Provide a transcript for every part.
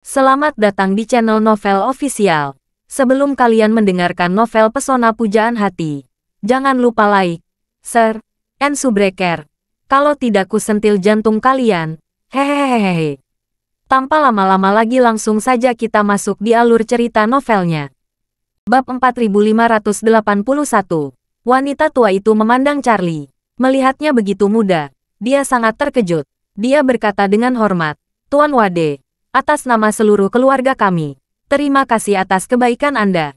Selamat datang di channel Novel Official. Sebelum kalian mendengarkan novel Pesona Pujaan Hati, jangan lupa like, share, and subscribe. Kalau tidak kusentil jantung kalian. Hehehehe. Tanpa lama-lama lagi langsung saja kita masuk di alur cerita novelnya. Bab 4581. Wanita tua itu memandang Charlie. Melihatnya begitu muda, dia sangat terkejut. Dia berkata dengan hormat, "Tuan Wade, atas nama seluruh keluarga kami, terima kasih atas kebaikan Anda."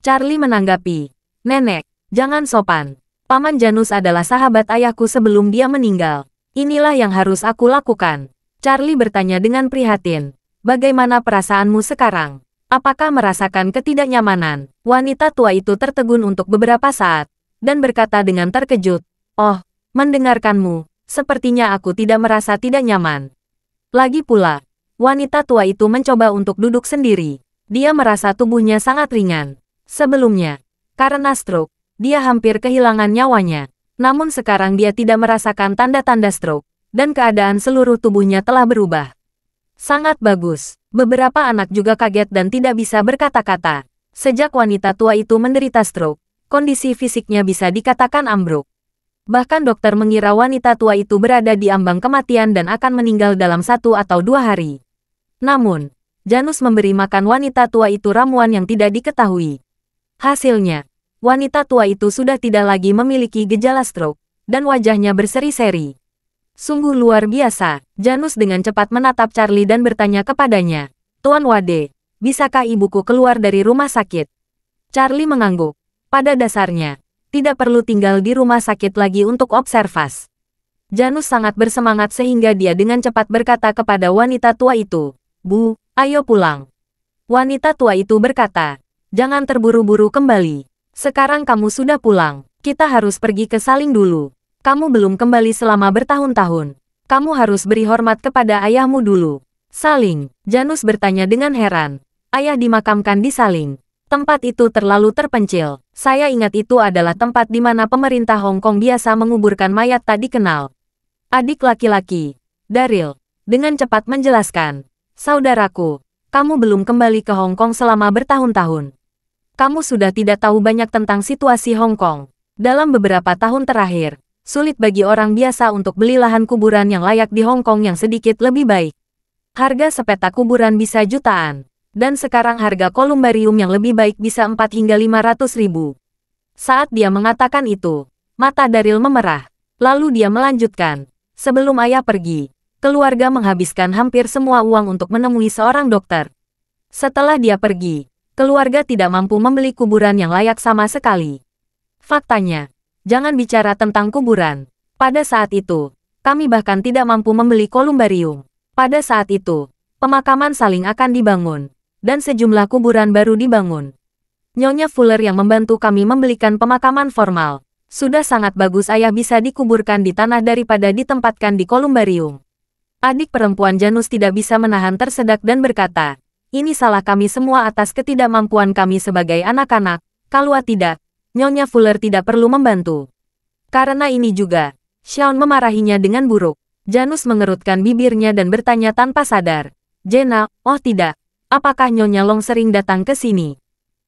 Charlie menanggapi, "Nenek, jangan sopan. Paman Janus adalah sahabat ayahku sebelum dia meninggal. Inilah yang harus aku lakukan." Charlie bertanya dengan prihatin, "Bagaimana perasaanmu sekarang? Apakah merasakan ketidaknyamanan?" Wanita tua itu tertegun untuk beberapa saat, dan berkata dengan terkejut, "Oh, mendengarkanmu, sepertinya aku tidak merasa tidak nyaman." Lagi pula, wanita tua itu mencoba untuk duduk sendiri. Dia merasa tubuhnya sangat ringan. Sebelumnya, karena stroke, dia hampir kehilangan nyawanya. Namun sekarang dia tidak merasakan tanda-tanda stroke, dan keadaan seluruh tubuhnya telah berubah. Sangat bagus. Beberapa anak juga kaget dan tidak bisa berkata-kata. Sejak wanita tua itu menderita stroke, kondisi fisiknya bisa dikatakan ambruk. Bahkan dokter mengira wanita tua itu berada di ambang kematian dan akan meninggal dalam 1 atau 2 hari. Namun, Janus memberi makan wanita tua itu ramuan yang tidak diketahui. Hasilnya, wanita tua itu sudah tidak lagi memiliki gejala stroke, dan wajahnya berseri-seri. Sungguh luar biasa. Janus dengan cepat menatap Charlie dan bertanya kepadanya, "Tuan Wade, bisakah ibuku keluar dari rumah sakit?" Charlie mengangguk. Pada dasarnya, tidak perlu tinggal di rumah sakit lagi untuk observasi. Janus sangat bersemangat sehingga dia dengan cepat berkata kepada wanita tua itu, "Bu, ayo pulang." Wanita tua itu berkata, "Jangan terburu-buru kembali. Sekarang kamu sudah pulang, kita harus pergi ke Saling dulu. Kamu belum kembali selama bertahun-tahun. Kamu harus beri hormat kepada ayahmu dulu." "Saling?" Janus bertanya dengan heran. "Ayah dimakamkan di Saling? Tempat itu terlalu terpencil. Saya ingat itu adalah tempat di mana pemerintah Hong Kong biasa menguburkan mayat tak dikenal." Adik laki-laki, Daryl, dengan cepat menjelaskan, "Saudaraku, kamu belum kembali ke Hong Kong selama bertahun-tahun. Kamu sudah tidak tahu banyak tentang situasi Hong Kong. Dalam beberapa tahun terakhir, sulit bagi orang biasa untuk beli lahan kuburan yang layak di Hong Kong yang sedikit lebih baik. Harga sepeta kuburan bisa jutaan, dan sekarang harga kolumbarium yang lebih baik bisa 4 hingga 500 ribu. Saat dia mengatakan itu, mata Daryl memerah. Lalu dia melanjutkan, "Sebelum ayah pergi, keluarga menghabiskan hampir semua uang untuk menemui seorang dokter. Setelah dia pergi, keluarga tidak mampu membeli kuburan yang layak sama sekali. Faktanya, jangan bicara tentang kuburan. Pada saat itu, kami bahkan tidak mampu membeli kolumbarium. Pada saat itu, pemakaman Saling akan dibangun, dan sejumlah kuburan baru dibangun. Nyonya Fuller yang membantu kami membelikan pemakaman formal. Sudah sangat bagus ayah bisa dikuburkan di tanah daripada ditempatkan di kolumbarium." Adik perempuan Janus tidak bisa menahan tersedak dan berkata, "Ini salah kami semua atas ketidakmampuan kami sebagai anak-anak. Kalau tidak, Nyonya Fuller tidak perlu membantu." Karena ini juga, Sean memarahinya dengan buruk. Janus mengerutkan bibirnya dan bertanya tanpa sadar, "Jenna, oh tidak, apakah Nyonya Long sering datang ke sini?"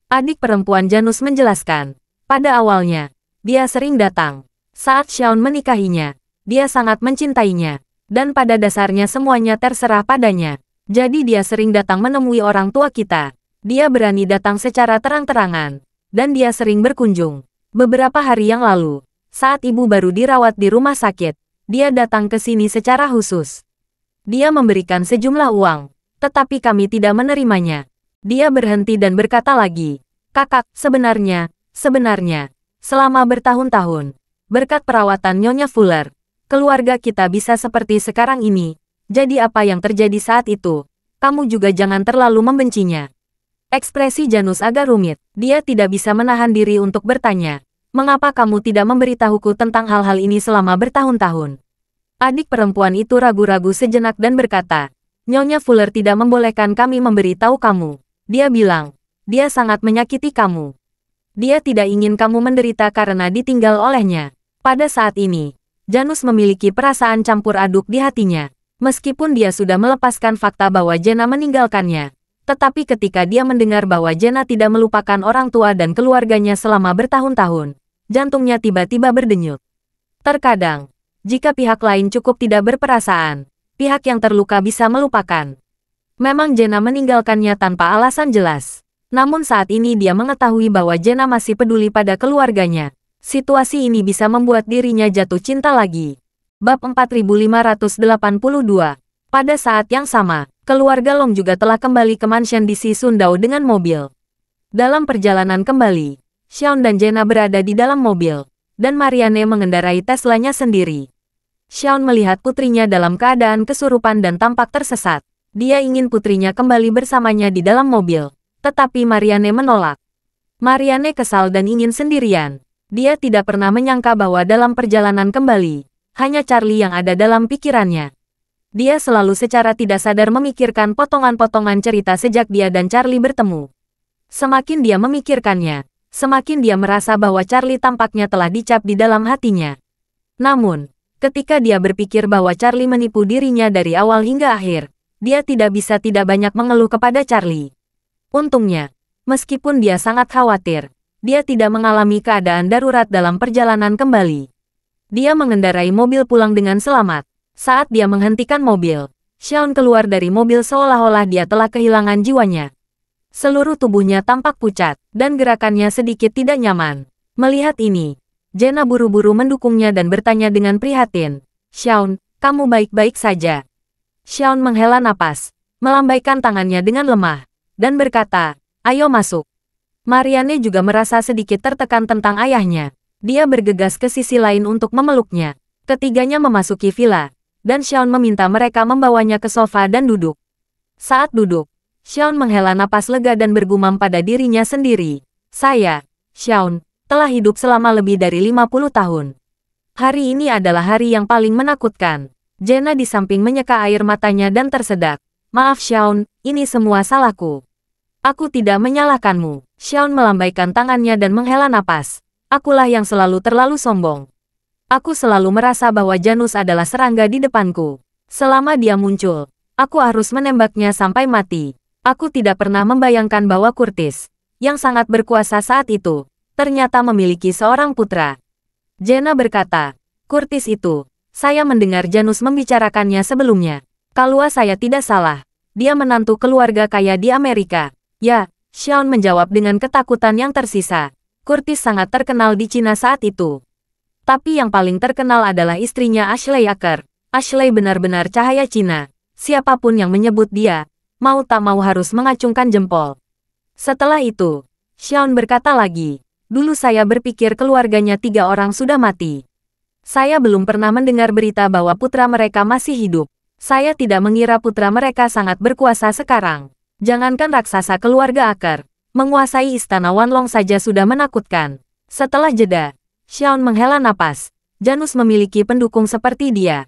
Adik perempuan Janus menjelaskan, pada awalnya, dia sering datang. Saat Sean menikahinya, dia sangat mencintainya, dan pada dasarnya semuanya terserah padanya. Jadi dia sering datang menemui orang tua kita. Dia berani datang secara terang-terangan, dan dia sering berkunjung. Beberapa hari yang lalu, saat ibu baru dirawat di rumah sakit, dia datang ke sini secara khusus. Dia memberikan sejumlah uang, tetapi kami tidak menerimanya." Dia berhenti dan berkata lagi, "Kakak, sebenarnya, selama bertahun-tahun, berkat perawatan Nyonya Fuller, keluarga kita bisa seperti sekarang ini. Jadi apa yang terjadi saat itu, kamu juga jangan terlalu membencinya." Ekspresi Janus agak rumit. Dia tidak bisa menahan diri untuk bertanya, "Mengapa kamu tidak memberitahuku tentang hal-hal ini selama bertahun-tahun?" Adik perempuan itu ragu-ragu sejenak dan berkata, "Nyonya Fuller tidak membolehkan kami memberitahu kamu. Dia bilang, dia sangat menyakiti kamu. Dia tidak ingin kamu menderita karena ditinggal olehnya." Pada saat ini, Janus memiliki perasaan campur aduk di hatinya. Meskipun dia sudah melepaskan fakta bahwa Jenna meninggalkannya, tetapi ketika dia mendengar bahwa Jenna tidak melupakan orang tua dan keluarganya selama bertahun-tahun, jantungnya tiba-tiba berdenyut. Terkadang, jika pihak lain cukup tidak berperasaan, pihak yang terluka bisa melupakan. Memang Jenna meninggalkannya tanpa alasan jelas. Namun saat ini dia mengetahui bahwa Jenna masih peduli pada keluarganya. Situasi ini bisa membuat dirinya jatuh cinta lagi. Bab 4582. Pada saat yang sama, keluarga Long juga telah kembali ke mansion di Sundao dengan mobil. Dalam perjalanan kembali, Xiaon dan Jenna berada di dalam mobil, dan Marianne mengendarai Teslanya sendiri. Xiaon melihat putrinya dalam keadaan kesurupan dan tampak tersesat. Dia ingin putrinya kembali bersamanya di dalam mobil, tetapi Marianne menolak. Marianne kesal dan ingin sendirian. Dia tidak pernah menyangka bahwa dalam perjalanan kembali, hanya Charlie yang ada dalam pikirannya. Dia selalu secara tidak sadar memikirkan potongan-potongan cerita sejak dia dan Charlie bertemu. Semakin dia memikirkannya, semakin dia merasa bahwa Charlie tampaknya telah dicap di dalam hatinya. Namun, ketika dia berpikir bahwa Charlie menipu dirinya dari awal hingga akhir, dia tidak bisa tidak banyak mengeluh kepada Charlie. Untungnya, meskipun dia sangat khawatir, dia tidak mengalami keadaan darurat dalam perjalanan kembali. Dia mengendarai mobil pulang dengan selamat. Saat dia menghentikan mobil, Xiaon keluar dari mobil seolah-olah dia telah kehilangan jiwanya. Seluruh tubuhnya tampak pucat, dan gerakannya sedikit tidak nyaman. Melihat ini, Jenna buru-buru mendukungnya dan bertanya dengan prihatin, "Xiaon, kamu baik-baik saja?" Xiaon menghela napas, melambaikan tangannya dengan lemah, dan berkata, "Ayo masuk." Marianne juga merasa sedikit tertekan tentang ayahnya. Dia bergegas ke sisi lain untuk memeluknya. Ketiganya memasuki villa, dan Xiaon meminta mereka membawanya ke sofa dan duduk. Saat duduk, Xiaon menghela napas lega dan bergumam pada dirinya sendiri. "Saya, Xiaon, telah hidup selama lebih dari 50 tahun. Hari ini adalah hari yang paling menakutkan." Jenna di samping menyeka air matanya dan tersedak. "Maaf Xiaon, ini semua salahku. Aku tidak menyalahkanmu." Xiaon melambaikan tangannya dan menghela napas. "Akulah yang selalu terlalu sombong. Aku selalu merasa bahwa Janus adalah serangga di depanku. Selama dia muncul, aku harus menembaknya sampai mati. Aku tidak pernah membayangkan bahwa Curtis, yang sangat berkuasa saat itu, ternyata memiliki seorang putra." Jenna berkata, "Curtis itu, saya mendengar Janus membicarakannya sebelumnya. Kalau saya tidak salah, dia menantu keluarga kaya di Amerika." "Ya," Xiaon menjawab dengan ketakutan yang tersisa. "Curtis sangat terkenal di Cina saat itu. Tapi yang paling terkenal adalah istrinya Ashley Aker. Ashley benar-benar cahaya Cina. Siapapun yang menyebut dia, mau tak mau harus mengacungkan jempol." Setelah itu, Xiaon berkata lagi, "Dulu saya berpikir keluarganya 3 orang sudah mati. Saya belum pernah mendengar berita bahwa putra mereka masih hidup. Saya tidak mengira putra mereka sangat berkuasa sekarang. Jangankan raksasa keluarga Aker, menguasai istana Wanlong saja sudah menakutkan." Setelah jeda, Xiaon menghela napas. Janus memiliki pendukung seperti dia.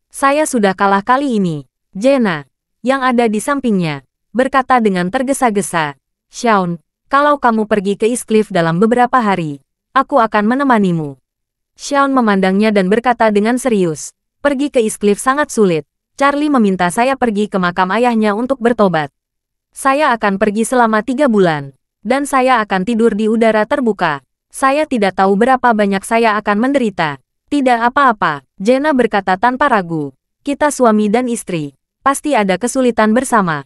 "Saya sudah kalah kali ini." Jenna, yang ada di sampingnya, berkata dengan tergesa-gesa, "Xiaon, kalau kamu pergi ke East Cliff dalam beberapa hari, aku akan menemanimu." Xiaon memandangnya dan berkata dengan serius, "Pergi ke East Cliff sangat sulit. Charlie meminta saya pergi ke makam ayahnya untuk bertobat. Saya akan pergi selama 3 bulan, dan saya akan tidur di udara terbuka. Saya tidak tahu berapa banyak saya akan menderita." "Tidak apa-apa," Jenna berkata tanpa ragu. "Kita suami dan istri, pasti ada kesulitan bersama."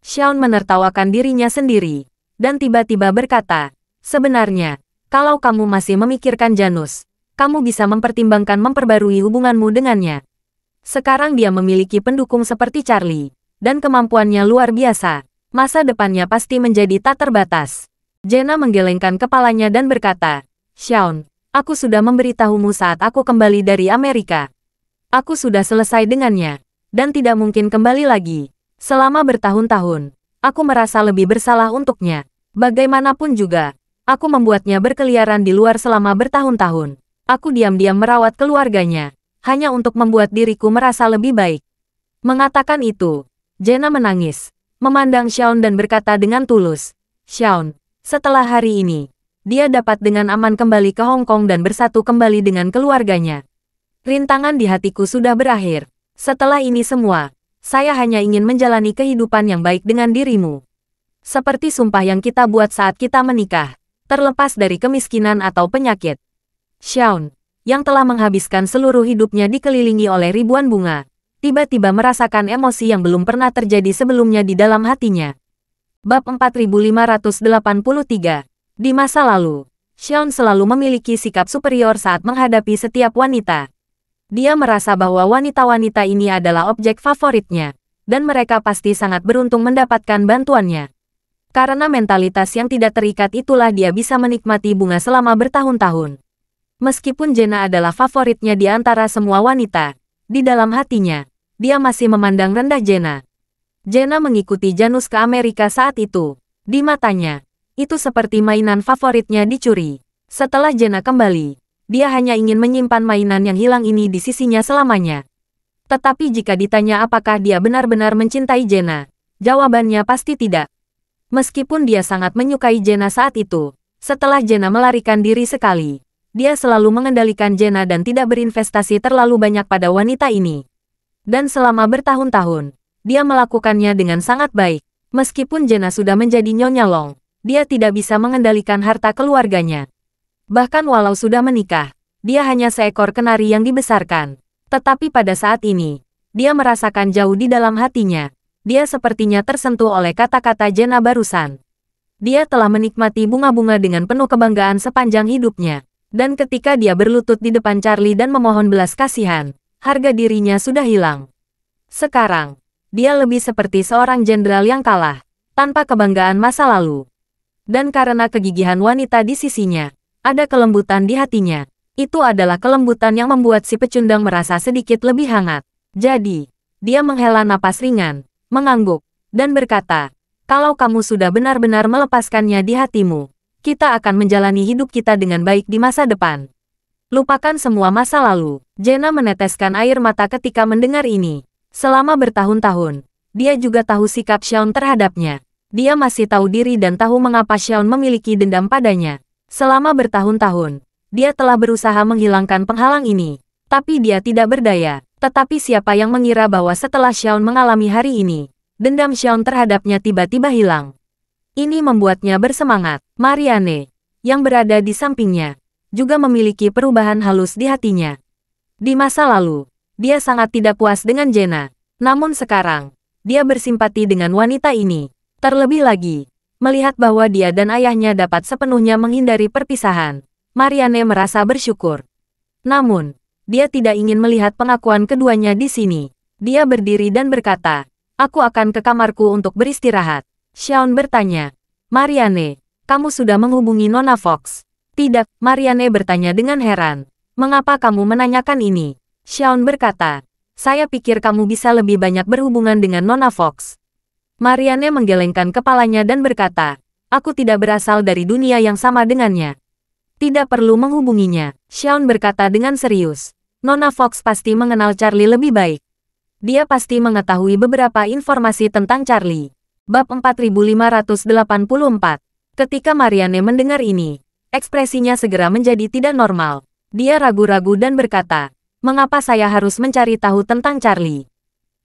Xiaon menertawakan dirinya sendiri, dan tiba-tiba berkata, "Sebenarnya, kalau kamu masih memikirkan Janus, kamu bisa mempertimbangkan memperbarui hubunganmu dengannya. Sekarang dia memiliki pendukung seperti Charlie, dan kemampuannya luar biasa. Masa depannya pasti menjadi tak terbatas." Jenna menggelengkan kepalanya dan berkata, "Xiaon, aku sudah memberitahumu saat aku kembali dari Amerika. Aku sudah selesai dengannya, dan tidak mungkin kembali lagi. Selama bertahun-tahun, aku merasa lebih bersalah untuknya. Bagaimanapun juga, aku membuatnya berkeliaran di luar selama bertahun-tahun. Aku diam-diam merawat keluarganya, hanya untuk membuat diriku merasa lebih baik." Mengatakan itu, Jenna menangis, memandang Xiaon dan berkata dengan tulus, "Xiaon, setelah hari ini, dia dapat dengan aman kembali ke Hong Kong dan bersatu kembali dengan keluarganya. Rintangan di hatiku sudah berakhir. Setelah ini semua, saya hanya ingin menjalani kehidupan yang baik dengan dirimu. Seperti sumpah yang kita buat saat kita menikah, terlepas dari kemiskinan atau penyakit. Xiaon, yang telah menghabiskan seluruh hidupnya dikelilingi oleh ribuan bunga, tiba-tiba merasakan emosi yang belum pernah terjadi sebelumnya di dalam hatinya. Bab 4583. Di masa lalu, Xiaon selalu memiliki sikap superior saat menghadapi setiap wanita. Dia merasa bahwa wanita-wanita ini adalah objek favoritnya, dan mereka pasti sangat beruntung mendapatkan bantuannya. Karena mentalitas yang tidak terikat itulah dia bisa menikmati bunga selama bertahun-tahun. Meskipun Jenna adalah favoritnya di antara semua wanita, di dalam hatinya, dia masih memandang rendah Jenna. Jenna mengikuti Janus ke Amerika saat itu. Di matanya, itu seperti mainan favoritnya dicuri. Setelah Jenna kembali, dia hanya ingin menyimpan mainan yang hilang ini di sisinya selamanya. Tetapi jika ditanya apakah dia benar-benar mencintai Jenna, jawabannya pasti tidak. Meskipun dia sangat menyukai Jenna saat itu, setelah Jenna melarikan diri sekali, dia selalu mengendalikan Jenna dan tidak berinvestasi terlalu banyak pada wanita ini. Dan selama bertahun-tahun, dia melakukannya dengan sangat baik. Meskipun Jenna sudah menjadi Nyonya Long, dia tidak bisa mengendalikan harta keluarganya. Bahkan walau sudah menikah, dia hanya seekor kenari yang dibesarkan. Tetapi pada saat ini, dia merasakan jauh di dalam hatinya. Dia sepertinya tersentuh oleh kata-kata Jenna barusan. Dia telah menikmati bunga-bunga dengan penuh kebanggaan sepanjang hidupnya. Dan ketika dia berlutut di depan Charlie dan memohon belas kasihan, harga dirinya sudah hilang. Sekarang, dia lebih seperti seorang jenderal yang kalah, tanpa kebanggaan masa lalu. Dan karena kegigihan wanita di sisinya, ada kelembutan di hatinya. Itu adalah kelembutan yang membuat si pecundang merasa sedikit lebih hangat. Jadi, dia menghela napas ringan, mengangguk, dan berkata, kalau kamu sudah benar-benar melepaskannya di hatimu, kita akan menjalani hidup kita dengan baik di masa depan. Lupakan semua masa lalu. Jenna meneteskan air mata ketika mendengar ini. Selama bertahun-tahun, dia juga tahu sikap Xiaon terhadapnya. Dia masih tahu diri dan tahu mengapa Xiaon memiliki dendam padanya. Selama bertahun-tahun, dia telah berusaha menghilangkan penghalang ini. Tapi dia tidak berdaya. Tetapi siapa yang mengira bahwa setelah Xiaon mengalami hari ini, dendam Xiaon terhadapnya tiba-tiba hilang. Ini membuatnya bersemangat. Marianne, yang berada di sampingnya, juga memiliki perubahan halus di hatinya. Di masa lalu, dia sangat tidak puas dengan Jenna. Namun sekarang, dia bersimpati dengan wanita ini. Terlebih lagi, melihat bahwa dia dan ayahnya dapat sepenuhnya menghindari perpisahan, Marianne merasa bersyukur. Namun, dia tidak ingin melihat pengakuan keduanya di sini. Dia berdiri dan berkata, aku akan ke kamarku untuk beristirahat. Xiaon bertanya, Marianne, kamu sudah menghubungi Nona Fox? Tidak, Marianne bertanya dengan heran. Mengapa kamu menanyakan ini? Xiaon berkata, saya pikir kamu bisa lebih banyak berhubungan dengan Nona Fox. Marianne menggelengkan kepalanya dan berkata, aku tidak berasal dari dunia yang sama dengannya. Tidak perlu menghubunginya. Xiaon berkata dengan serius. Nona Fox pasti mengenal Charlie lebih baik. Dia pasti mengetahui beberapa informasi tentang Charlie. Bab 4584. Ketika Marianne mendengar ini, ekspresinya segera menjadi tidak normal. Dia ragu-ragu dan berkata, mengapa saya harus mencari tahu tentang Charlie?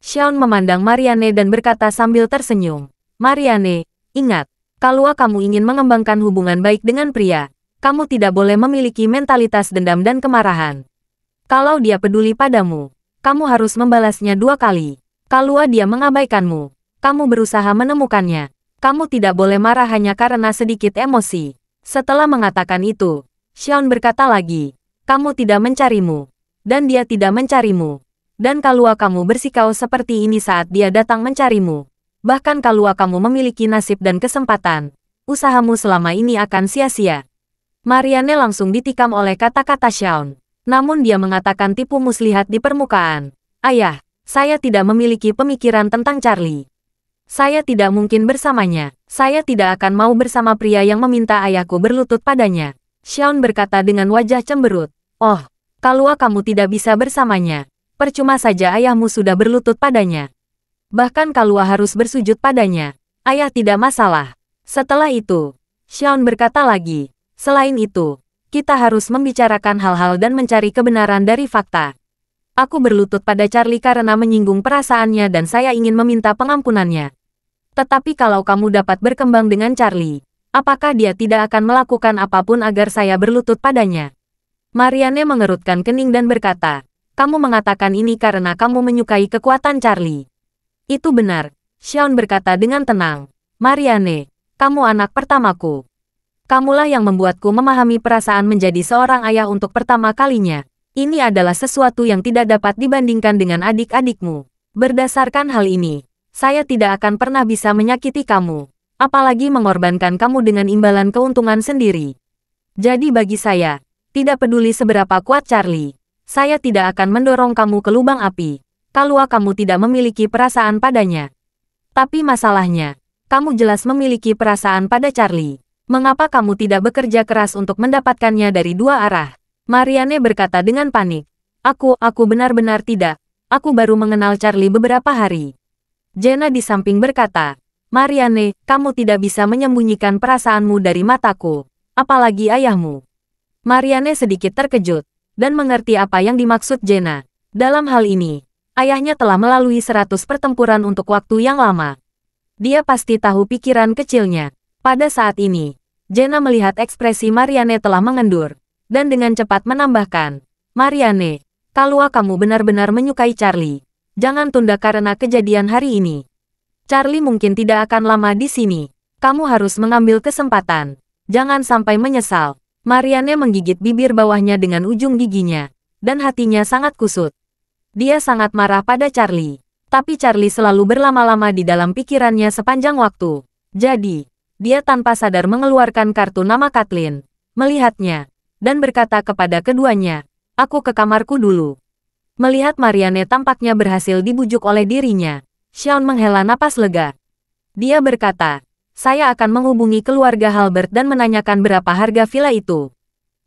Xiaon memandang Marianne dan berkata sambil tersenyum. Marianne, ingat, kalau kamu ingin mengembangkan hubungan baik dengan pria, kamu tidak boleh memiliki mentalitas dendam dan kemarahan. Kalau dia peduli padamu, kamu harus membalasnya 2 kali. Kalau dia mengabaikanmu, kamu berusaha menemukannya. Kamu tidak boleh marah hanya karena sedikit emosi. Setelah mengatakan itu, Xiaon berkata lagi, kamu tidak mencarimu, dan dia tidak mencarimu. Dan kalau kamu bersikap seperti ini saat dia datang mencarimu, bahkan kalau kamu memiliki nasib dan kesempatan, usahamu selama ini akan sia-sia. Marianne langsung ditikam oleh kata-kata Xiaon. Namun dia mengatakan tipu muslihat di permukaan. Ayah, saya tidak memiliki pemikiran tentang Charlie. Saya tidak mungkin bersamanya. Saya tidak akan mau bersama pria yang meminta ayahku berlutut padanya. Xiaon berkata dengan wajah cemberut. Oh, kalau kamu tidak bisa bersamanya, percuma saja ayahmu sudah berlutut padanya. Bahkan kalau harus bersujud padanya, ayah tidak masalah. Setelah itu, Xiaon berkata lagi, selain itu, kita harus membicarakan hal-hal dan mencari kebenaran dari fakta. Aku berlutut pada Charlie karena menyinggung perasaannya dan saya ingin meminta pengampunannya. Tetapi kalau kamu dapat berkembang dengan Charlie, apakah dia tidak akan melakukan apapun agar saya berlutut padanya? Marianne mengerutkan kening dan berkata, kamu mengatakan ini karena kamu menyukai kekuatan Charlie. Itu benar, Xiaon berkata dengan tenang. Marianne, kamu anak pertamaku. Kamulah yang membuatku memahami perasaan menjadi seorang ayah untuk pertama kalinya. Ini adalah sesuatu yang tidak dapat dibandingkan dengan adik-adikmu. Berdasarkan hal ini, saya tidak akan pernah bisa menyakiti kamu, apalagi mengorbankan kamu dengan imbalan keuntungan sendiri. Jadi bagi saya, tidak peduli seberapa kuat Charlie, saya tidak akan mendorong kamu ke lubang api, kalau kamu tidak memiliki perasaan padanya. Tapi masalahnya, kamu jelas memiliki perasaan pada Charlie. Mengapa kamu tidak bekerja keras untuk mendapatkannya dari dua arah? Marianne berkata dengan panik. Aku benar-benar tidak. Aku baru mengenal Charlie beberapa hari. Jenna di samping berkata, Marianne, kamu tidak bisa menyembunyikan perasaanmu dari mataku, apalagi ayahmu. Marianne sedikit terkejut, dan mengerti apa yang dimaksud Jenna. Dalam hal ini, ayahnya telah melalui 100 pertempuran untuk waktu yang lama. Dia pasti tahu pikiran kecilnya. Pada saat ini, Jenna melihat ekspresi Marianne telah mengendur, dan dengan cepat menambahkan, Marianne, kalau kamu benar-benar menyukai Charlie, jangan tunda karena kejadian hari ini. Charlie mungkin tidak akan lama di sini. Kamu harus mengambil kesempatan. Jangan sampai menyesal. Marianne menggigit bibir bawahnya dengan ujung giginya, dan hatinya sangat kusut. Dia sangat marah pada Charlie, tapi Charlie selalu berlama-lama di dalam pikirannya sepanjang waktu. Jadi, dia tanpa sadar mengeluarkan kartu nama Kathleen, melihatnya, dan berkata kepada keduanya, aku ke kamarku dulu. Melihat Marianne tampaknya berhasil dibujuk oleh dirinya, Xiaon menghela napas lega. Dia berkata, saya akan menghubungi keluarga Halbert dan menanyakan berapa harga villa itu.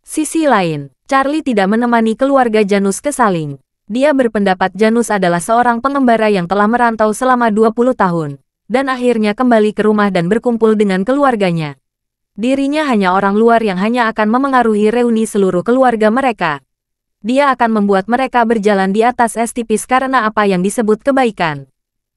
Sisi lain, Charlie tidak menemani keluarga Janus ke Saling. Dia berpendapat Janus adalah seorang pengembara yang telah merantau selama 20 tahun, dan akhirnya kembali ke rumah dan berkumpul dengan keluarganya. Dirinya hanya orang luar yang hanya akan memengaruhi reuni seluruh keluarga mereka. Dia akan membuat mereka berjalan di atas es tipis karena apa yang disebut kebaikan.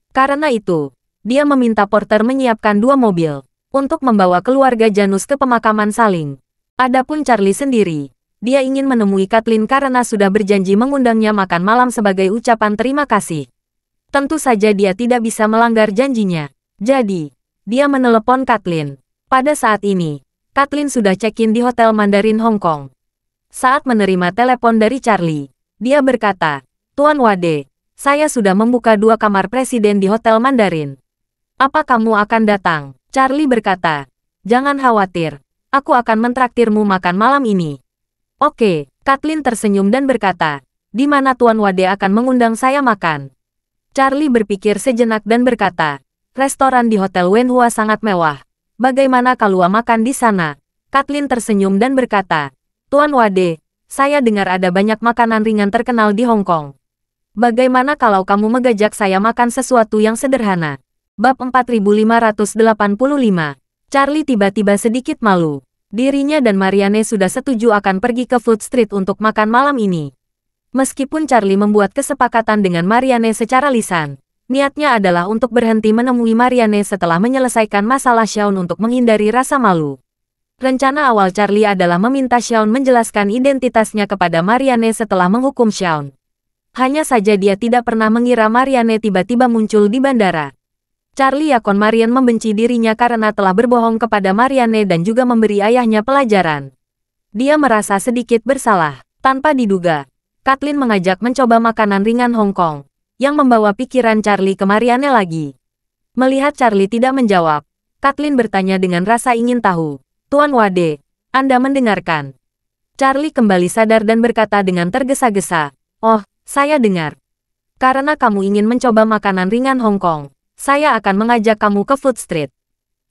Karena itu, dia meminta porter menyiapkan 2 mobil untuk membawa keluarga Janus ke pemakaman Saling. Adapun Charlie sendiri, dia ingin menemui Kathleen karena sudah berjanji mengundangnya makan malam sebagai ucapan terima kasih. Tentu saja dia tidak bisa melanggar janjinya. Jadi, dia menelepon Kathleen. Pada saat ini, Kathleen sudah check-in di Hotel Mandarin Hong Kong. Saat menerima telepon dari Charlie, dia berkata, Tuan Wade, saya sudah membuka 2 kamar presiden di Hotel Mandarin. Apa kamu akan datang? Charlie berkata, jangan khawatir, aku akan mentraktirmu makan malam ini. Oke, Kathleen tersenyum dan berkata, di mana Tuan Wade akan mengundang saya makan? Charlie berpikir sejenak dan berkata, restoran di Hotel Wenhua sangat mewah. Bagaimana kalau makan di sana? Kathleen tersenyum dan berkata, Tuan Wade, saya dengar ada banyak makanan ringan terkenal di Hong Kong. Bagaimana kalau kamu mengajak saya makan sesuatu yang sederhana? Bab 4585. Charlie tiba-tiba sedikit malu. Dirinya dan Marianne sudah setuju akan pergi ke Food Street untuk makan malam ini. Meskipun Charlie membuat kesepakatan dengan Marianne secara lisan, niatnya adalah untuk berhenti menemui Marianne setelah menyelesaikan masalah Xiaon untuk menghindari rasa malu. Rencana awal Charlie adalah meminta Xiaon menjelaskan identitasnya kepada Marianne setelah menghukum Xiaon. Hanya saja dia tidak pernah mengira Marianne tiba-tiba muncul di bandara. Charlie yakon Marianne membenci dirinya karena telah berbohong kepada Marianne dan juga memberi ayahnya pelajaran. Dia merasa sedikit bersalah. Tanpa diduga, Kathleen mengajak mencoba makanan ringan Hong Kong, yang membawa pikiran Charlie ke Marianne lagi. Melihat Charlie tidak menjawab, Kathleen bertanya dengan rasa ingin tahu, Tuan Wade, Anda mendengarkan? Charlie kembali sadar dan berkata dengan tergesa-gesa, oh, saya dengar. Karena kamu ingin mencoba makanan ringan Hong Kong, saya akan mengajak kamu ke Food Street.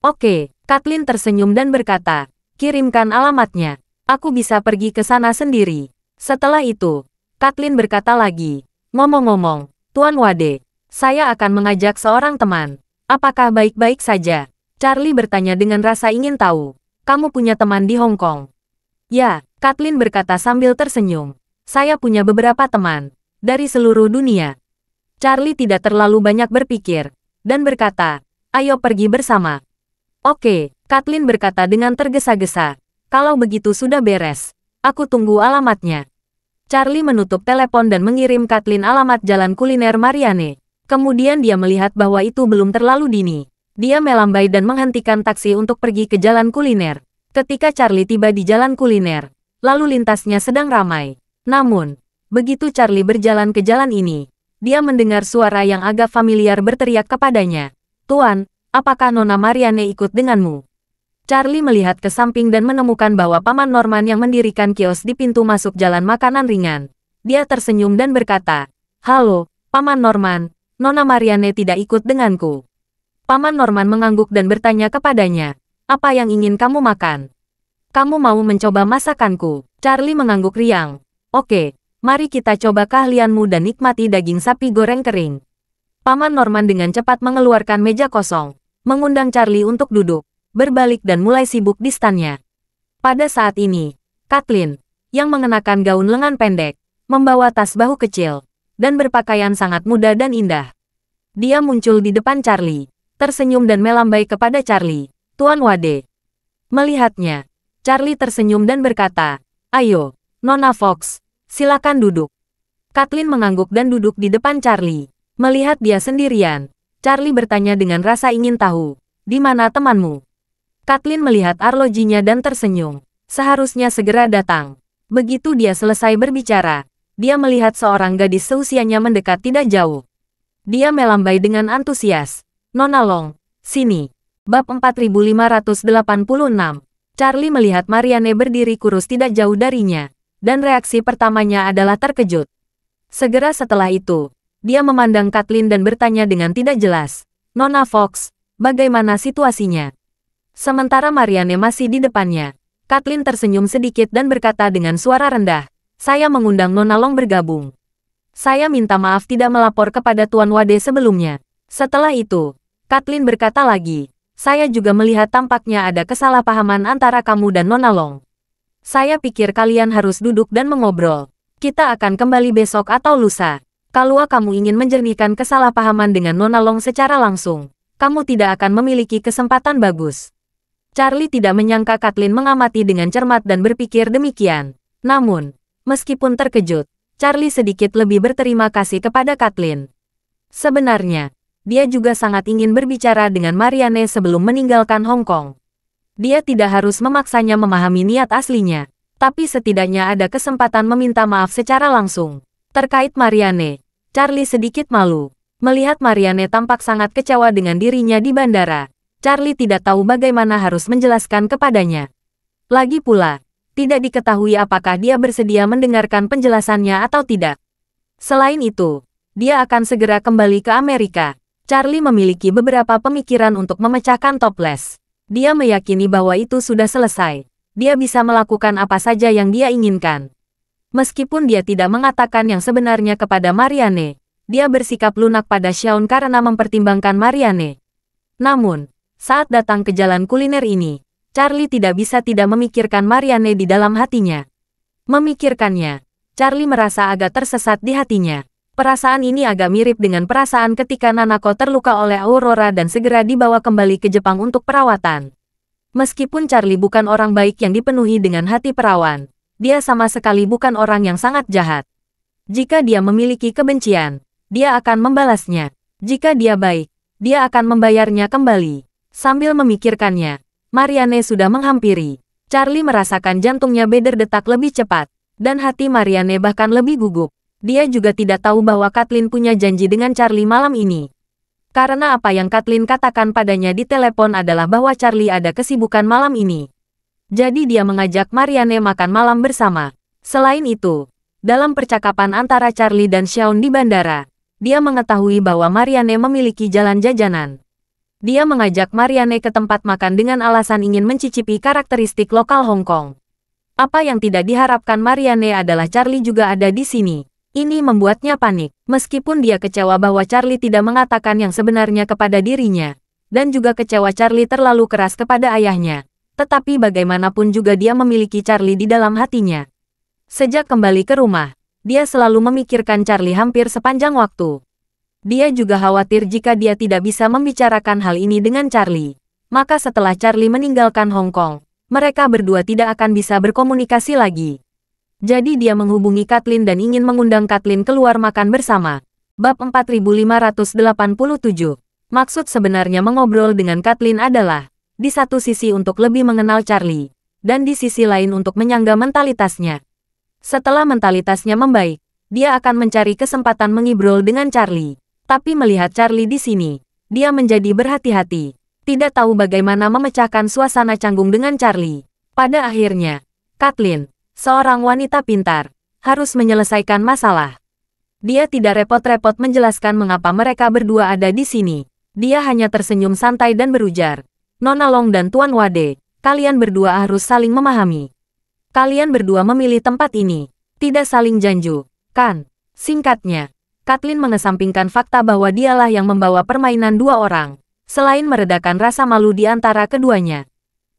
Oke, Kathleen tersenyum dan berkata, kirimkan alamatnya. Aku bisa pergi ke sana sendiri. Setelah itu, Kathleen berkata lagi, ngomong-ngomong, Tuan Wade, saya akan mengajak seorang teman. Apakah baik-baik saja? Charlie bertanya dengan rasa ingin tahu. Kamu punya teman di Hong Kong? Ya, Kathleen berkata sambil tersenyum. Saya punya beberapa teman. dari seluruh dunia. Charlie tidak terlalu banyak berpikir, dan berkata, ayo pergi bersama. Oke, Kathleen berkata dengan tergesa-gesa. Kalau begitu sudah beres. Aku tunggu alamatnya. Charlie menutup telepon dan mengirim Kathleen alamat jalan kuliner Marianne. Kemudian dia melihat bahwa itu belum terlalu dini. Dia melambai dan menghentikan taksi untuk pergi ke jalan kuliner. Ketika Charlie tiba di jalan kuliner, lalu lintasnya sedang ramai. Namun, begitu Charlie berjalan ke jalan ini, dia mendengar suara yang agak familiar berteriak kepadanya. Tuan, apakah Nona Marianne ikut denganmu? Charlie melihat ke samping dan menemukan bahwa Paman Norman yang mendirikan kios di pintu masuk jalan makanan ringan. Dia tersenyum dan berkata, halo, Paman Norman, Nona Marianne tidak ikut denganku. Paman Norman mengangguk dan bertanya kepadanya, apa yang ingin kamu makan? Kamu mau mencoba masakanku? Charlie mengangguk riang. Oke, mari kita coba keahlianmu dan nikmati daging sapi goreng kering. Paman Norman dengan cepat mengeluarkan meja kosong, mengundang Charlie untuk duduk, berbalik dan mulai sibuk di standnya. Pada saat ini, Kathleen, yang mengenakan gaun lengan pendek, membawa tas bahu kecil, dan berpakaian sangat muda dan indah. Dia muncul di depan Charlie, tersenyum dan melambai kepada Charlie, Tuan Wade. Melihatnya, Charlie tersenyum dan berkata, ayo, Nona Fox, silakan duduk. Kathleen mengangguk dan duduk di depan Charlie. Melihat dia sendirian, Charlie bertanya dengan rasa ingin tahu, di mana temanmu? Kathleen melihat arlojinya dan tersenyum. Seharusnya segera datang. Begitu dia selesai berbicara, dia melihat seorang gadis seusianya mendekat tidak jauh. Dia melambai dengan antusias. Nona Long, sini. Bab 4586. Charlie melihat Marianne berdiri kurus tidak jauh darinya, dan reaksi pertamanya adalah terkejut. Segera setelah itu, dia memandang Kathleen dan bertanya dengan tidak jelas, Nona Fox, bagaimana situasinya? Sementara Marianne masih di depannya, Kathleen tersenyum sedikit dan berkata dengan suara rendah, saya mengundang Nona Long bergabung. Saya minta maaf tidak melapor kepada Tuan Wade sebelumnya. Setelah itu, Kathleen berkata lagi, saya juga melihat tampaknya ada kesalahpahaman antara kamu dan Nona Long. Saya pikir kalian harus duduk dan mengobrol. Kita akan kembali besok atau lusa. Kalau kamu ingin menjernihkan kesalahpahaman dengan Nona Long secara langsung, kamu tidak akan memiliki kesempatan bagus. Charlie tidak menyangka Kathleen mengamati dengan cermat dan berpikir demikian. Namun, meskipun terkejut, Charlie sedikit lebih berterima kasih kepada Kathleen. Sebenarnya, dia juga sangat ingin berbicara dengan Marianne sebelum meninggalkan Hong Kong. Dia tidak harus memaksanya memahami niat aslinya, tapi setidaknya ada kesempatan meminta maaf secara langsung. Terkait Marianne, Charlie sedikit malu. Melihat Marianne tampak sangat kecewa dengan dirinya di bandara, Charlie tidak tahu bagaimana harus menjelaskan kepadanya. Lagi pula, tidak diketahui apakah dia bersedia mendengarkan penjelasannya atau tidak. Selain itu, dia akan segera kembali ke Amerika. Charlie memiliki beberapa pemikiran untuk memecahkan toples. Dia meyakini bahwa itu sudah selesai. Dia bisa melakukan apa saja yang dia inginkan. Meskipun dia tidak mengatakan yang sebenarnya kepada Marianne, dia bersikap lunak pada Shaun karena mempertimbangkan Marianne. Namun, saat datang ke jalan kuliner ini, Charlie tidak bisa tidak memikirkan Marianne di dalam hatinya. Memikirkannya, Charlie merasa agak tersesat di hatinya. Perasaan ini agak mirip dengan perasaan ketika Nanako terluka oleh Aurora dan segera dibawa kembali ke Jepang untuk perawatan. Meskipun Charlie bukan orang baik yang dipenuhi dengan hati perawan, dia sama sekali bukan orang yang sangat jahat. Jika dia memiliki kebencian, dia akan membalasnya. Jika dia baik, dia akan membayarnya kembali. Sambil memikirkannya, Marianne sudah menghampiri. Charlie merasakan jantungnya berdetak lebih cepat, dan hati Marianne bahkan lebih gugup. Dia juga tidak tahu bahwa Kathleen punya janji dengan Charlie malam ini. Karena apa yang Kathleen katakan padanya di telepon adalah bahwa Charlie ada kesibukan malam ini. Jadi dia mengajak Marianne makan malam bersama. Selain itu, dalam percakapan antara Charlie dan Shaun di bandara, dia mengetahui bahwa Marianne memiliki jalan jajanan. Dia mengajak Marianne ke tempat makan dengan alasan ingin mencicipi karakteristik lokal Hong Kong. Apa yang tidak diharapkan Marianne adalah Charlie juga ada di sini. Ini membuatnya panik, meskipun dia kecewa bahwa Charlie tidak mengatakan yang sebenarnya kepada dirinya, dan juga kecewa Charlie terlalu keras kepada ayahnya. Tetapi bagaimanapun juga dia memiliki Charlie di dalam hatinya. Sejak kembali ke rumah, Dia selalu memikirkan Charlie hampir sepanjang waktu. Dia juga khawatir jika dia tidak bisa membicarakan hal ini dengan Charlie. Maka setelah Charlie meninggalkan Hong Kong, mereka berdua tidak akan bisa berkomunikasi lagi. Jadi dia menghubungi Kathleen dan ingin mengundang Kathleen keluar makan bersama. Bab 4587. Maksud sebenarnya mengobrol dengan Kathleen adalah, di satu sisi untuk lebih mengenal Charlie, dan di sisi lain untuk menyangga mentalitasnya. Setelah mentalitasnya membaik, dia akan mencari kesempatan mengibrol dengan Charlie. Tapi melihat Charlie di sini, dia menjadi berhati-hati. Tidak tahu bagaimana memecahkan suasana canggung dengan Charlie. Pada akhirnya, Kathleen, seorang wanita pintar, harus menyelesaikan masalah. Dia tidak repot-repot menjelaskan mengapa mereka berdua ada di sini. Dia hanya tersenyum santai dan berujar, Nona Long dan Tuan Wade, kalian berdua harus saling memahami. Kalian berdua memilih tempat ini, tidak saling janju, kan? Singkatnya, Kathleen mengesampingkan fakta bahwa dialah yang membawa permainan dua orang, selain meredakan rasa malu di antara keduanya.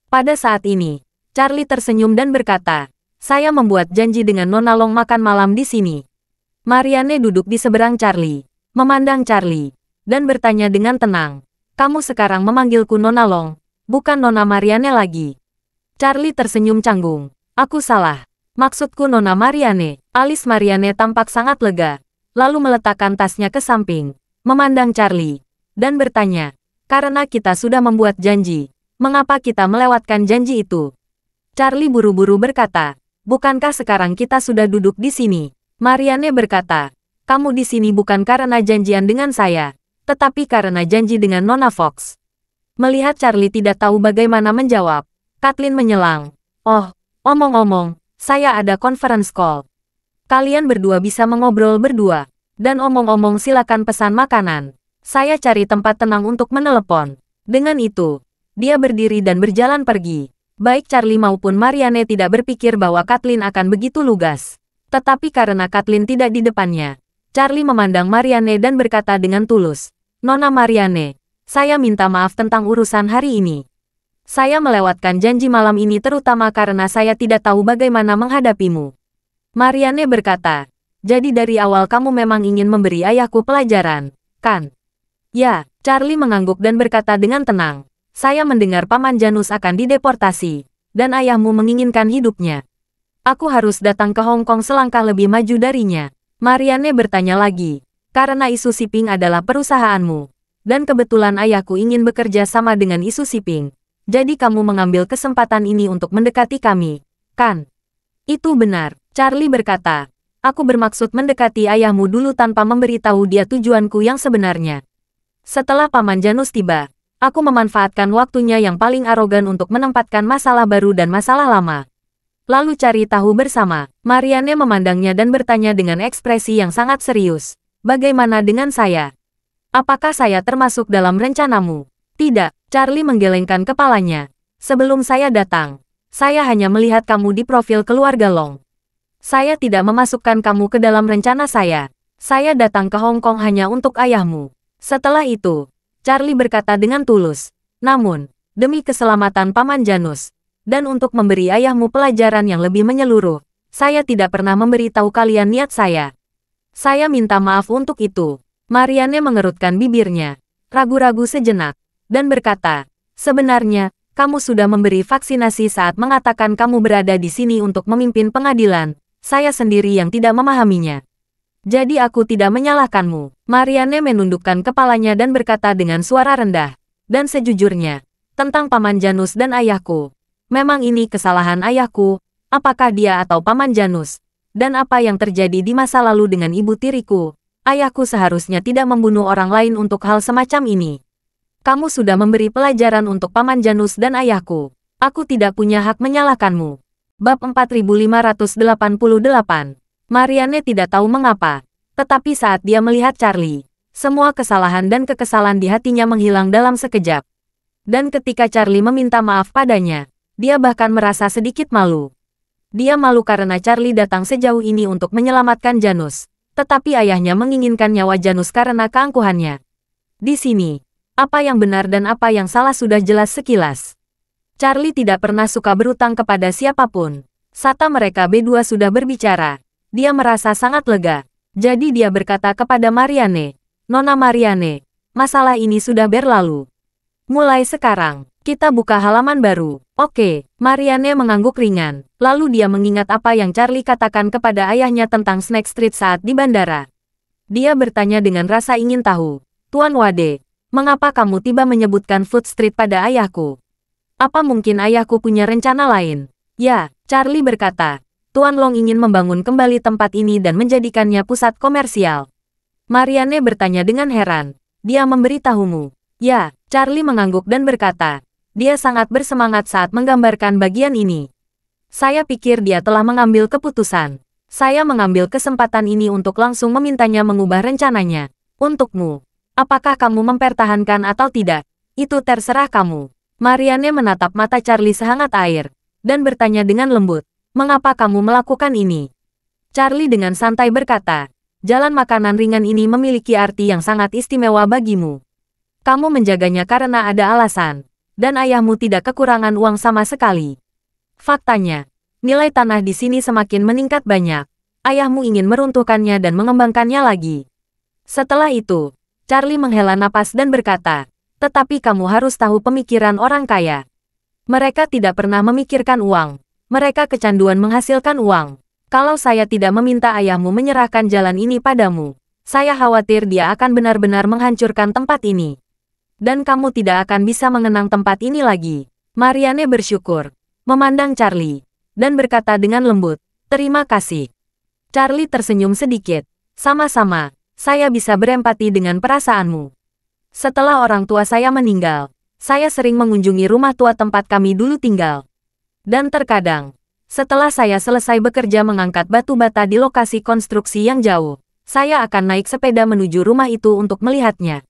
Pada saat ini, Charlie tersenyum dan berkata, saya membuat janji dengan Nona Long makan malam di sini. Marianne duduk di seberang Charlie, memandang Charlie, dan bertanya dengan tenang, kamu sekarang memanggilku Nona Long, bukan Nona Marianne lagi. Charlie tersenyum canggung, aku salah. Maksudku Nona Marianne. Alis Marianne tampak sangat lega, lalu meletakkan tasnya ke samping, memandang Charlie, dan bertanya, karena kita sudah membuat janji, mengapa kita melewatkan janji itu? Charlie buru-buru berkata, bukankah sekarang kita sudah duduk di sini? Marianne berkata, kamu di sini bukan karena janjian dengan saya, tetapi karena janji dengan Nona Fox. Melihat Charlie tidak tahu bagaimana menjawab, Kathleen menyelang, oh, omong-omong, saya ada conference call. Kalian berdua bisa mengobrol berdua, dan omong-omong silakan pesan makanan. Saya cari tempat tenang untuk menelepon. Dengan itu, dia berdiri dan berjalan pergi. Baik Charlie maupun Marianne tidak berpikir bahwa Kathleen akan begitu lugas. Tetapi karena Kathleen tidak di depannya, Charlie memandang Marianne dan berkata dengan tulus, Nona Marianne, saya minta maaf tentang urusan hari ini. Saya melewatkan janji malam ini terutama karena saya tidak tahu bagaimana menghadapimu. Marianne berkata, jadi dari awal kamu memang ingin memberi ayahku pelajaran, kan? Ya, Charlie mengangguk dan berkata dengan tenang, saya mendengar Paman Janus akan dideportasi, dan ayahmu menginginkan hidupnya. Aku harus datang ke Hong Kong selangkah lebih maju darinya. Marianne bertanya lagi, karena Isu Siping adalah perusahaanmu, dan kebetulan ayahku ingin bekerja sama dengan Isu Siping. Jadi kamu mengambil kesempatan ini untuk mendekati kami, kan? Itu benar, Charlie berkata. Aku bermaksud mendekati ayahmu dulu tanpa memberitahu dia tujuanku yang sebenarnya. Setelah Paman Janus tiba, aku memanfaatkan waktunya yang paling arogan untuk menempatkan masalah baru dan masalah lama. Lalu cari tahu bersama. Marianne memandangnya dan bertanya dengan ekspresi yang sangat serius. Bagaimana dengan saya? Apakah saya termasuk dalam rencanamu? Tidak, Charlie menggelengkan kepalanya. Sebelum saya datang, saya hanya melihat kamu di profil keluarga Long. Saya tidak memasukkan kamu ke dalam rencana saya. Saya datang ke Hong Kong hanya untuk ayahmu. Setelah itu, Charlie berkata dengan tulus, namun, demi keselamatan Paman Janus, dan untuk memberi ayahmu pelajaran yang lebih menyeluruh, saya tidak pernah memberitahu kalian niat saya. Saya minta maaf untuk itu. Marianne mengerutkan bibirnya, ragu-ragu sejenak, dan berkata, sebenarnya, kamu sudah memberi vaksinasi saat mengatakan kamu berada di sini untuk memimpin pengadilan, saya sendiri yang tidak memahaminya. Jadi aku tidak menyalahkanmu. Marianne menundukkan kepalanya dan berkata dengan suara rendah, dan sejujurnya, tentang Paman Janus dan ayahku. Memang ini kesalahan ayahku, apakah dia atau Paman Janus, dan apa yang terjadi di masa lalu dengan ibu tiriku. Ayahku seharusnya tidak membunuh orang lain untuk hal semacam ini. Kamu sudah memberi pelajaran untuk Paman Janus dan ayahku. Aku tidak punya hak menyalahkanmu. Bab 4588. Marianne tidak tahu mengapa, tetapi saat dia melihat Charlie, semua kesalahan dan kekesalan di hatinya menghilang dalam sekejap. Dan ketika Charlie meminta maaf padanya, dia bahkan merasa sedikit malu. Dia malu karena Charlie datang sejauh ini untuk menyelamatkan Janus, tetapi ayahnya menginginkan nyawa Janus karena keangkuhannya. Di sini, apa yang benar dan apa yang salah sudah jelas sekilas. Charlie tidak pernah suka berutang kepada siapapun. Sata mereka berdua sudah berbicara. Dia merasa sangat lega. Jadi dia berkata kepada Marianne, "Nona Marianne, masalah ini sudah berlalu. Mulai sekarang, kita buka halaman baru." Oke, Marianne mengangguk ringan. Lalu dia mengingat apa yang Charlie katakan kepada ayahnya tentang Snack Street saat di bandara. Dia bertanya dengan rasa ingin tahu, "Tuan Wade, mengapa kamu tiba menyebutkan Food Street pada ayahku? Apa mungkin ayahku punya rencana lain?" "Ya," Charlie berkata, "Tuan Long ingin membangun kembali tempat ini dan menjadikannya pusat komersial." Marianne bertanya dengan heran, "Dia memberitahumu?" "Ya," Charlie mengangguk dan berkata, "Dia sangat bersemangat saat menggambarkan bagian ini. Saya pikir dia telah mengambil keputusan. Saya mengambil kesempatan ini untuk langsung memintanya mengubah rencananya. Untukmu, apakah kamu mempertahankan atau tidak? Itu terserah kamu." Marianne menatap mata Charlie sehangat air, dan bertanya dengan lembut, "Mengapa kamu melakukan ini?" Charlie dengan santai berkata, "Jalan makanan ringan ini memiliki arti yang sangat istimewa bagimu. Kamu menjaganya karena ada alasan, dan ayahmu tidak kekurangan uang sama sekali. Faktanya, nilai tanah di sini semakin meningkat banyak. Ayahmu ingin meruntuhkannya dan mengembangkannya lagi." Setelah itu, Charlie menghela napas dan berkata, "Tetapi kamu harus tahu pemikiran orang kaya. Mereka tidak pernah memikirkan uang. Mereka kecanduan menghasilkan uang. Kalau saya tidak meminta ayahmu menyerahkan jalan ini padamu, saya khawatir dia akan benar-benar menghancurkan tempat ini. Dan kamu tidak akan bisa mengenang tempat ini lagi." Marianne bersyukur, memandang Charlie, dan berkata dengan lembut, "Terima kasih." Charlie tersenyum sedikit. "Sama-sama, saya bisa berempati dengan perasaanmu. Setelah orang tua saya meninggal, saya sering mengunjungi rumah tua tempat kami dulu tinggal. Dan terkadang, setelah saya selesai bekerja mengangkat batu bata di lokasi konstruksi yang jauh, saya akan naik sepeda menuju rumah itu untuk melihatnya.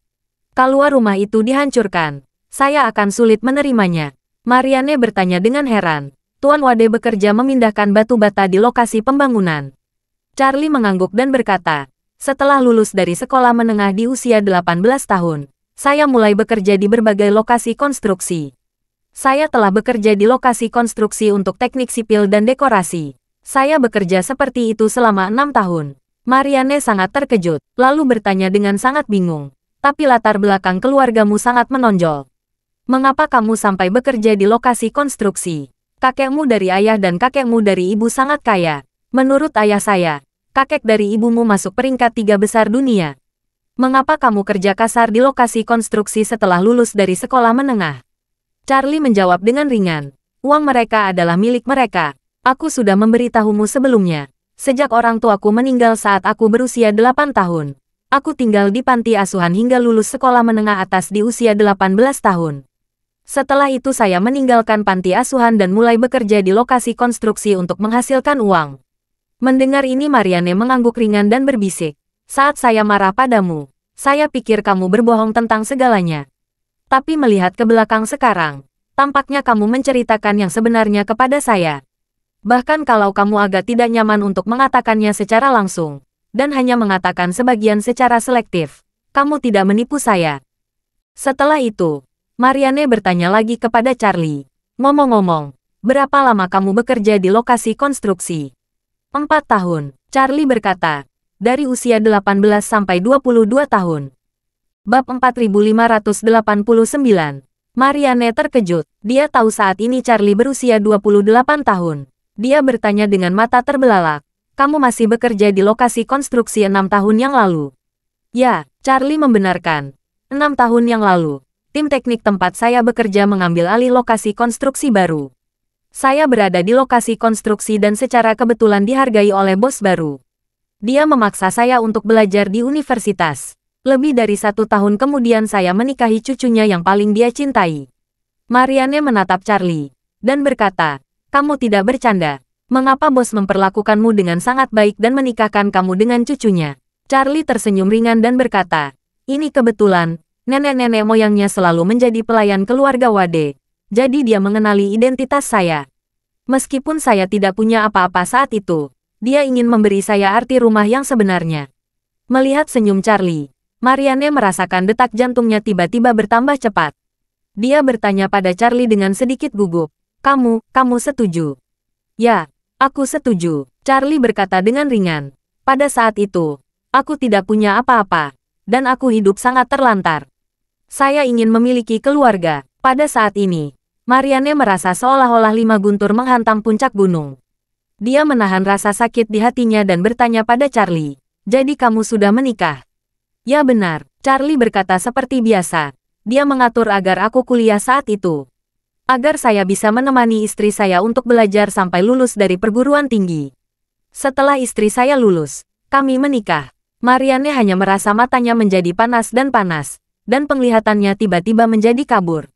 Kalau rumah itu dihancurkan, saya akan sulit menerimanya." Marianne bertanya dengan heran, "Tuan Wade bekerja memindahkan batu bata di lokasi pembangunan?" Charlie mengangguk dan berkata, "Setelah lulus dari sekolah menengah di usia 18 tahun, saya mulai bekerja di berbagai lokasi konstruksi. Saya telah bekerja di lokasi konstruksi untuk teknik sipil dan dekorasi. Saya bekerja seperti itu selama 6 tahun. Marianne sangat terkejut, lalu bertanya dengan sangat bingung, "Tapi latar belakang keluargamu sangat menonjol. Mengapa kamu sampai bekerja di lokasi konstruksi? Kakekmu dari ayah dan kakekmu dari ibu sangat kaya. Menurut ayah saya, kakek dari ibumu masuk peringkat 3 besar dunia. Mengapa kamu kerja kasar di lokasi konstruksi setelah lulus dari sekolah menengah?" Charlie menjawab dengan ringan, "Uang mereka adalah milik mereka. Aku sudah memberitahumu sebelumnya. Sejak orang tuaku meninggal saat aku berusia 8 tahun. Aku tinggal di panti asuhan hingga lulus sekolah menengah atas di usia 18 tahun. Setelah itu saya meninggalkan panti asuhan dan mulai bekerja di lokasi konstruksi untuk menghasilkan uang." Mendengar ini Marianne mengangguk ringan dan berbisik, "Saat saya marah padamu, saya pikir kamu berbohong tentang segalanya. Tapi melihat ke belakang sekarang, tampaknya kamu menceritakan yang sebenarnya kepada saya. Bahkan kalau kamu agak tidak nyaman untuk mengatakannya secara langsung, dan hanya mengatakan sebagian secara selektif, kamu tidak menipu saya." Setelah itu, Marianne bertanya lagi kepada Charlie, "Ngomong-ngomong, berapa lama kamu bekerja di lokasi konstruksi?" 4 tahun, Charlie berkata, "Dari usia 18 sampai 22 tahun. Bab 4589. Marianne terkejut. Dia tahu saat ini Charlie berusia 28 tahun. Dia bertanya dengan mata terbelalak, "Kamu masih bekerja di lokasi konstruksi 6 tahun yang lalu?" "Ya," Charlie membenarkan. 6 tahun yang lalu, tim teknik tempat saya bekerja mengambil alih lokasi konstruksi baru. Saya berada di lokasi konstruksi dan secara kebetulan dihargai oleh bos baru. Dia memaksa saya untuk belajar di universitas. Lebih dari 1 tahun kemudian saya menikahi cucunya yang paling dia cintai." Marianne menatap Charlie, dan berkata, "Kamu tidak bercanda. Mengapa bos memperlakukanmu dengan sangat baik dan menikahkan kamu dengan cucunya?" Charlie tersenyum ringan dan berkata, "Ini kebetulan. Nenek-nenek moyangnya selalu menjadi pelayan keluarga Wade, jadi dia mengenali identitas saya. Meskipun saya tidak punya apa-apa saat itu, dia ingin memberi saya arti rumah yang sebenarnya." Melihat senyum Charlie, Marianne merasakan detak jantungnya tiba-tiba bertambah cepat. Dia bertanya pada Charlie dengan sedikit gugup, Kamu setuju?" "Ya, aku setuju." Charlie berkata dengan ringan. Pada saat itu, aku tidak punya apa-apa, dan aku hidup sangat terlantar. Saya ingin memiliki keluarga. Pada saat ini, Marianne merasa seolah-olah 5 guntur menghantam puncak gunung. Dia menahan rasa sakit di hatinya dan bertanya pada Charlie, "Jadi kamu sudah menikah?" "Ya benar," Charlie berkata seperti biasa. Dia mengatur agar aku kuliah saat itu. Agar saya bisa menemani istri saya untuk belajar sampai lulus dari perguruan tinggi. Setelah istri saya lulus, kami menikah. Marianne hanya merasa matanya menjadi panas, dan penglihatannya tiba-tiba menjadi kabur.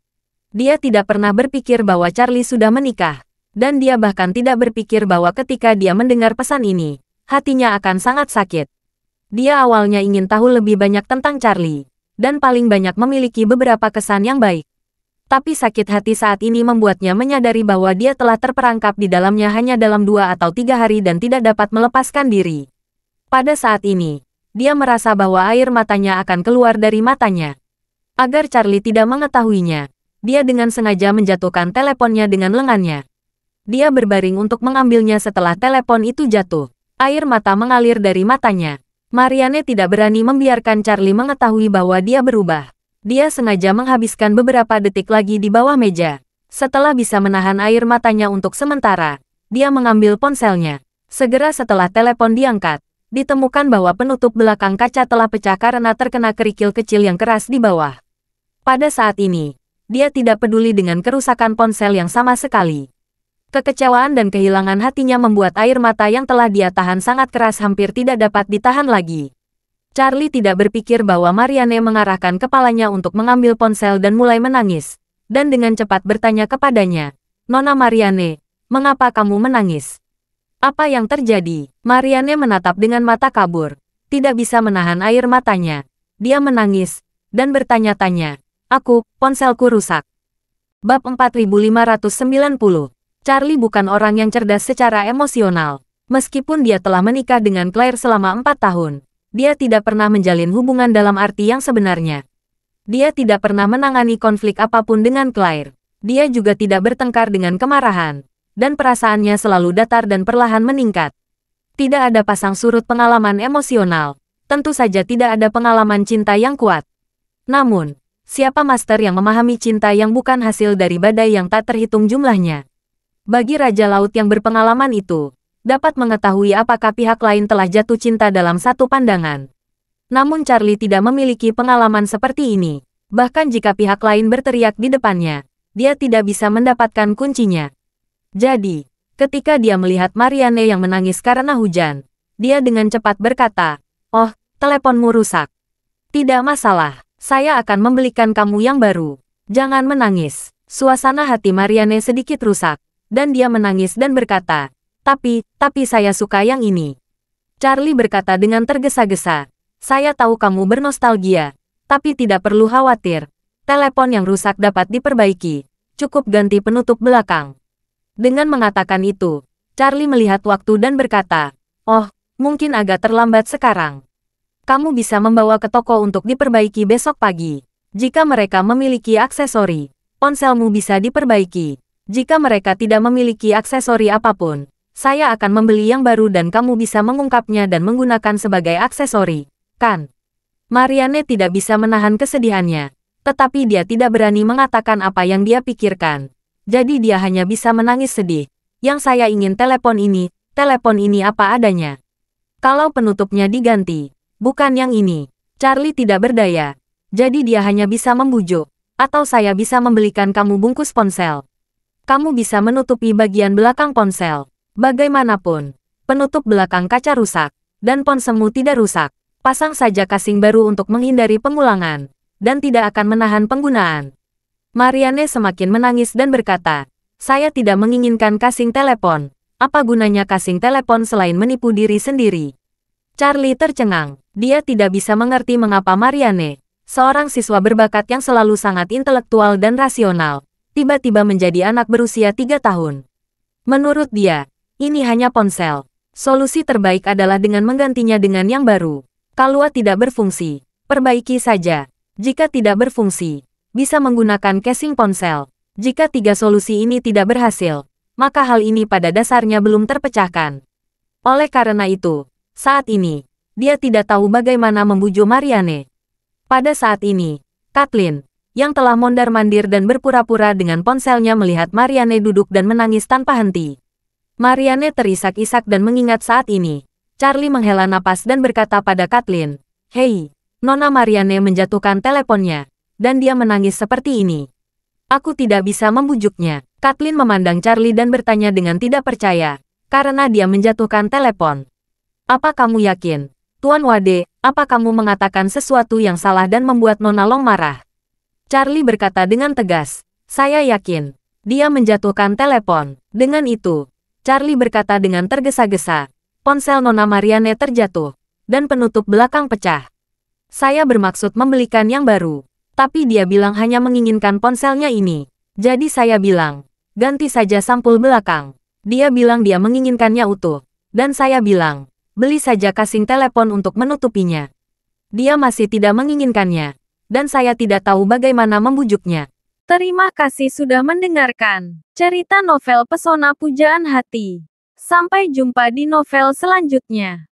Dia tidak pernah berpikir bahwa Charlie sudah menikah, dan dia bahkan tidak berpikir bahwa ketika dia mendengar pesan ini, hatinya akan sangat sakit. Dia awalnya ingin tahu lebih banyak tentang Charlie, dan paling banyak memiliki beberapa kesan yang baik. Tapi sakit hati saat ini membuatnya menyadari bahwa dia telah terperangkap di dalamnya hanya dalam 2 atau 3 hari dan tidak dapat melepaskan diri. Pada saat ini, dia merasa bahwa air matanya akan keluar dari matanya. Agar Charlie tidak mengetahuinya, dia dengan sengaja menjatuhkan teleponnya dengan lengannya. Dia berbaring untuk mengambilnya setelah telepon itu jatuh. Air mata mengalir dari matanya. Marianne tidak berani membiarkan Charlie mengetahui bahwa dia berubah. Dia sengaja menghabiskan beberapa detik lagi di bawah meja. Setelah bisa menahan air matanya untuk sementara, dia mengambil ponselnya. Segera setelah telepon diangkat, ditemukan bahwa penutup belakang kaca telah pecah karena terkena kerikil kecil yang keras di bawah. Pada saat ini, dia tidak peduli dengan kerusakan ponsel yang sama sekali. Kekecewaan dan kehilangan hatinya membuat air mata yang telah dia tahan sangat keras hampir tidak dapat ditahan lagi. Charlie tidak berpikir bahwa Marianne mengarahkan kepalanya untuk mengambil ponsel dan mulai menangis, dan dengan cepat bertanya kepadanya, "Nona Marianne, mengapa kamu menangis? Apa yang terjadi?" Marianne menatap dengan mata kabur, tidak bisa menahan air matanya. Dia menangis, dan bertanya-tanya, ponselku rusak." Bab 4590. Charlie bukan orang yang cerdas secara emosional. Meskipun dia telah menikah dengan Claire selama 4 tahun, dia tidak pernah menjalin hubungan dalam arti yang sebenarnya. Dia tidak pernah menangani konflik apapun dengan Claire. Dia juga tidak bertengkar dengan kemarahan, dan perasaannya selalu datar dan perlahan meningkat. Tidak ada pasang surut pengalaman emosional. Tentu saja tidak ada pengalaman cinta yang kuat. Namun, siapa master yang memahami cinta yang bukan hasil dari badai yang tak terhitung jumlahnya? Bagi Raja Laut yang berpengalaman itu, dapat mengetahui apakah pihak lain telah jatuh cinta dalam satu pandangan. Namun Charlie tidak memiliki pengalaman seperti ini. Bahkan jika pihak lain berteriak di depannya, dia tidak bisa mendapatkan kuncinya. Jadi, ketika dia melihat Marianne yang menangis karena hujan, dia dengan cepat berkata, "Oh, teleponmu rusak. Tidak masalah, saya akan membelikan kamu yang baru. Jangan menangis." Suasana hati Marianne sedikit rusak, dan dia menangis dan berkata, Tapi saya suka yang ini." Charlie berkata dengan tergesa-gesa, "Saya tahu kamu bernostalgia, tapi tidak perlu khawatir. Telepon yang rusak dapat diperbaiki. Cukup ganti penutup belakang." Dengan mengatakan itu, Charlie melihat waktu dan berkata, "Oh, mungkin agak terlambat sekarang. Kamu bisa membawa ke toko untuk diperbaiki besok pagi. Jika mereka memiliki aksesori, ponselmu bisa diperbaiki. Jika mereka tidak memiliki aksesori apapun, saya akan membeli yang baru dan kamu bisa mengungkapnya dan menggunakan sebagai aksesori, kan?" Marianne tidak bisa menahan kesedihannya, tetapi dia tidak berani mengatakan apa yang dia pikirkan. Jadi dia hanya bisa menangis sedih. "Yang saya ingin telepon ini apa adanya. Kalau penutupnya diganti, bukan yang ini." Charlie tidak berdaya. Jadi dia hanya bisa membujuk, "Atau saya bisa membelikan kamu bungkus ponsel. Kamu bisa menutupi bagian belakang ponsel. Bagaimanapun, penutup belakang kaca rusak, dan ponselmu tidak rusak. Pasang saja casing baru untuk menghindari pengulangan, dan tidak akan menahan penggunaan." Marianne semakin menangis dan berkata, "Saya tidak menginginkan casing telepon. Apa gunanya casing telepon selain menipu diri sendiri?" Charlie tercengang. Dia tidak bisa mengerti mengapa Marianne, seorang siswa berbakat yang selalu sangat intelektual dan rasional, tiba-tiba menjadi anak berusia 3 tahun. Menurut dia, ini hanya ponsel. Solusi terbaik adalah dengan menggantinya dengan yang baru. Kalau tidak berfungsi, perbaiki saja. Jika tidak berfungsi, bisa menggunakan casing ponsel. Jika 3 solusi ini tidak berhasil, maka hal ini pada dasarnya belum terpecahkan. Oleh karena itu, saat ini, dia tidak tahu bagaimana membujuk Marianne. Pada saat ini, Kathleen, yang telah mondar-mandir dan berpura-pura dengan ponselnya melihat Marianne duduk dan menangis tanpa henti. Marianne terisak-isak dan mengingat saat ini. Charlie menghela napas dan berkata pada Kathleen, "Hei, Nona Marianne menjatuhkan teleponnya, dan dia menangis seperti ini. Aku tidak bisa membujuknya." Kathleen memandang Charlie dan bertanya dengan tidak percaya, karena dia menjatuhkan telepon. "Apa kamu yakin, Tuan Wade, apa kamu mengatakan sesuatu yang salah dan membuat Nona Long marah?" Charlie berkata dengan tegas, "Saya yakin, dia menjatuhkan telepon." Dengan itu, Charlie berkata dengan tergesa-gesa, ponsel Nona Marianne terjatuh, dan penutup belakang pecah. "Saya bermaksud membelikan yang baru, tapi dia bilang hanya menginginkan ponselnya ini. Jadi saya bilang, ganti saja sampul belakang. Dia bilang dia menginginkannya utuh, dan saya bilang, beli saja casing telepon untuk menutupinya. Dia masih tidak menginginkannya, dan saya tidak tahu bagaimana membujuknya." Terima kasih sudah mendengarkan cerita novel Pesona Pujaan Hati. Sampai jumpa di novel selanjutnya.